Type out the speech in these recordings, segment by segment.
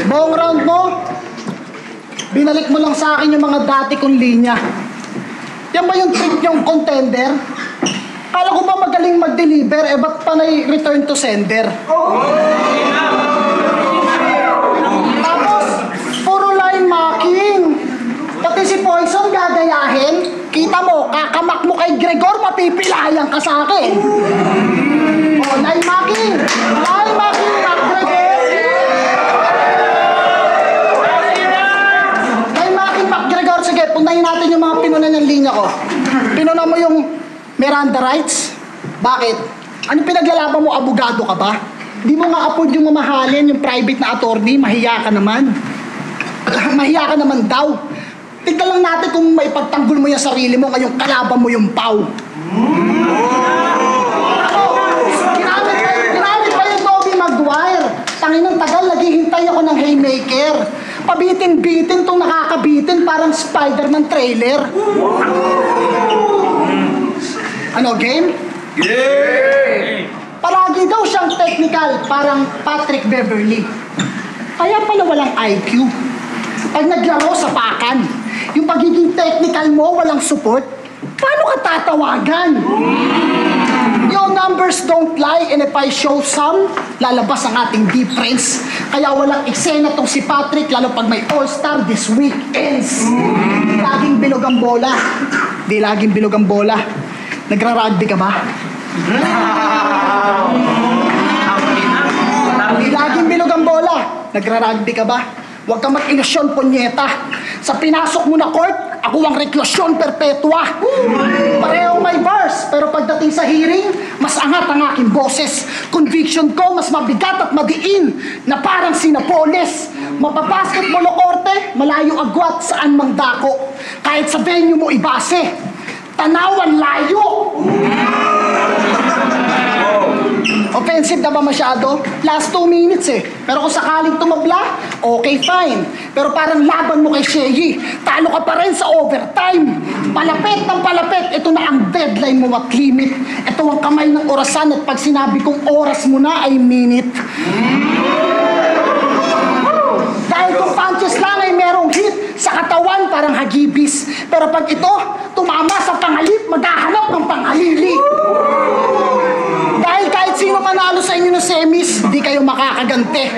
Buong round mo, binalik mo lang sa akin yung mga dati kong linya. Yan ba yung trick yung contender? Kala ko ba magaling mag-deliver, eh ba't panay return to sender? Tapos, puro line marking. Pati si Poison gagayahin. Kita mo, kakamak mo kay Gregor, mapipilayan ka sa akin. Oh, line marking. Line marking, McGregor. Line marking, McGregor. Sige, punahin natin yung mga pinunan ng linya ko. Pinuna mo yung Miranda rights? Bakit? Ano pinaglalaban mo? Abogado ka ba? Di mo nga afford yung mamahalin, yung private na attorney, mahiya ka naman. Mahiya ka naman daw. Tignan lang natin kung may pagtanggol mo yung sarili mo, ngayong kalaban mo yung pau. Ginamit pa yung Tobey Maguire. Tangin ng tagal, naghihintay ako ng haymaker. Pabitin-bitin tong nakakabitin, parang Spider-Man trailer. Ano, game? Yeah! Palagi daw siyang technical, parang Patrick Beverly. Kaya pala walang IQ. Pag naglaro sa pakan, yung pagiging technical mo, walang support, paano ka tatawagan? Your numbers don't lie, and if I show some, lalabas ang ating difference. Kaya walang eksena tong si Patrick, lalo pag may all-star this week ends. Laging bilog ang bola. Di laging bilog ang bola. Nagra-rugby ka ba? Di laging bilog ang bola. Nagra-rugby ka ba? Huwag kang mag-ilusyon, punyeta. Sa pinasok mo na court, ako ang reklusyon perpetua. Parehong may bars, pero pagdating sa hearing, mas angat ang aking boses. Conviction ko, mas mabigat at madiin, na parang sinapoles. Mapabasketball o korte, malayo agwat saan mang dako. Kahit sa venue mo ibase, tanawan layo. Offensive na ba masyado? Last 2 minutes eh. Pero kung sakaling tumabla, okay, fine. Pero parang laban mo kay Sheyi, talo ka pa rin sa overtime. Palapit ng palapit, ito na ang deadline mo at limit. Ito ang kamay ng orasan at pag sinabi kong oras mo na ay minute. Dahil kung punches lang ay merong hit, sa katawan parang hagibis. Pero pag ito, tumama sa pangalip, maghahanap ng panghalili. Dahil kahit sino manalo sa inyo ng semis, di kayo makakagante.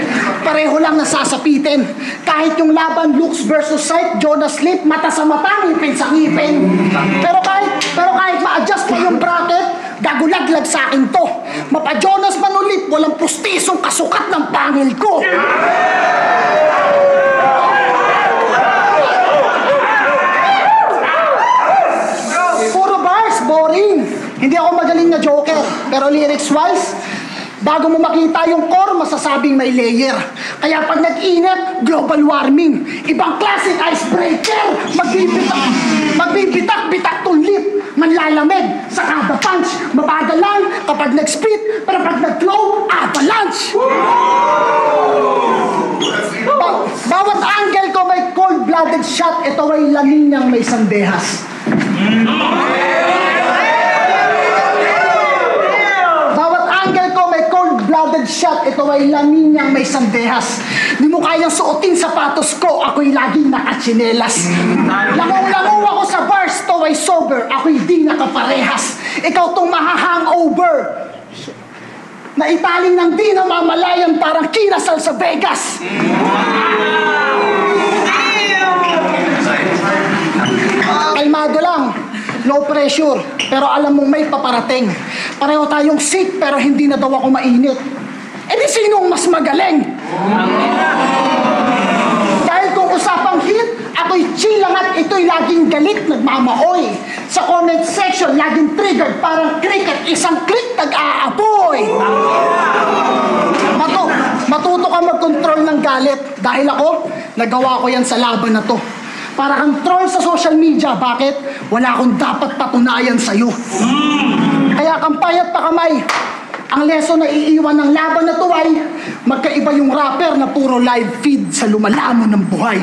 Pareho lang nasasapitin. Kahit yung laban looks versus sight, Jonas Lip, mata sa mata, ngipin sa ngipin. Pero kahit ma-adjust pa yung bracket, gagulaglag sa akin to. Mapa-Jonas man ulit, walang pustisong kasukat ng pangil ko. Puro bars, boring. Hindi ako magaling na joker, pero lyrics-wise, bago mo makita yung core, masasabing may layer. Kaya pag nag-init, global warming. Ibang klaseng icebreaker. Magbibitak-bitak tong lip. Manlalamig sa kada punch. Mabagal lang kapag nag-spit, pero pag nag-flow, avalanche. Bawat angle ko may cold-blooded shot. Ito ay laminyang may sandehas. Shot, ito ay lamin niyang may sandehas. Di mo kayang suotin sapatos ko, ako'y laging nakatsinelas. Langaw-langaw ako sa bars, to ay sober, ako'y di nakaparehas. Ikaw tong mahahangover, na italing ng di namamalayan parang kinasal sa Vegas. Kalmado lang, low pressure, pero alam mong may paparating. Pareho tayong sick, pero hindi na daw ako mainit. E di sinong mas magaling? Dahil kung usapang hit, ako'y chill lang at ito'y laging galit, nagmamaoy. Sa comment section, laging triggered, parang cricket, isang click, nag-aapoy. Matuto ka mag-control ng galit. Dahil ako, nagawa ko yan sa laban na to. Para kang troll sa social media. Bakit? Wala akong dapat patunayan sa'yo. Kaya kang payat pa kamay. Ang lesson na iiwan ng laban na to ay magkaiba yung rapper na puro live feed sa lumalamon ng buhay.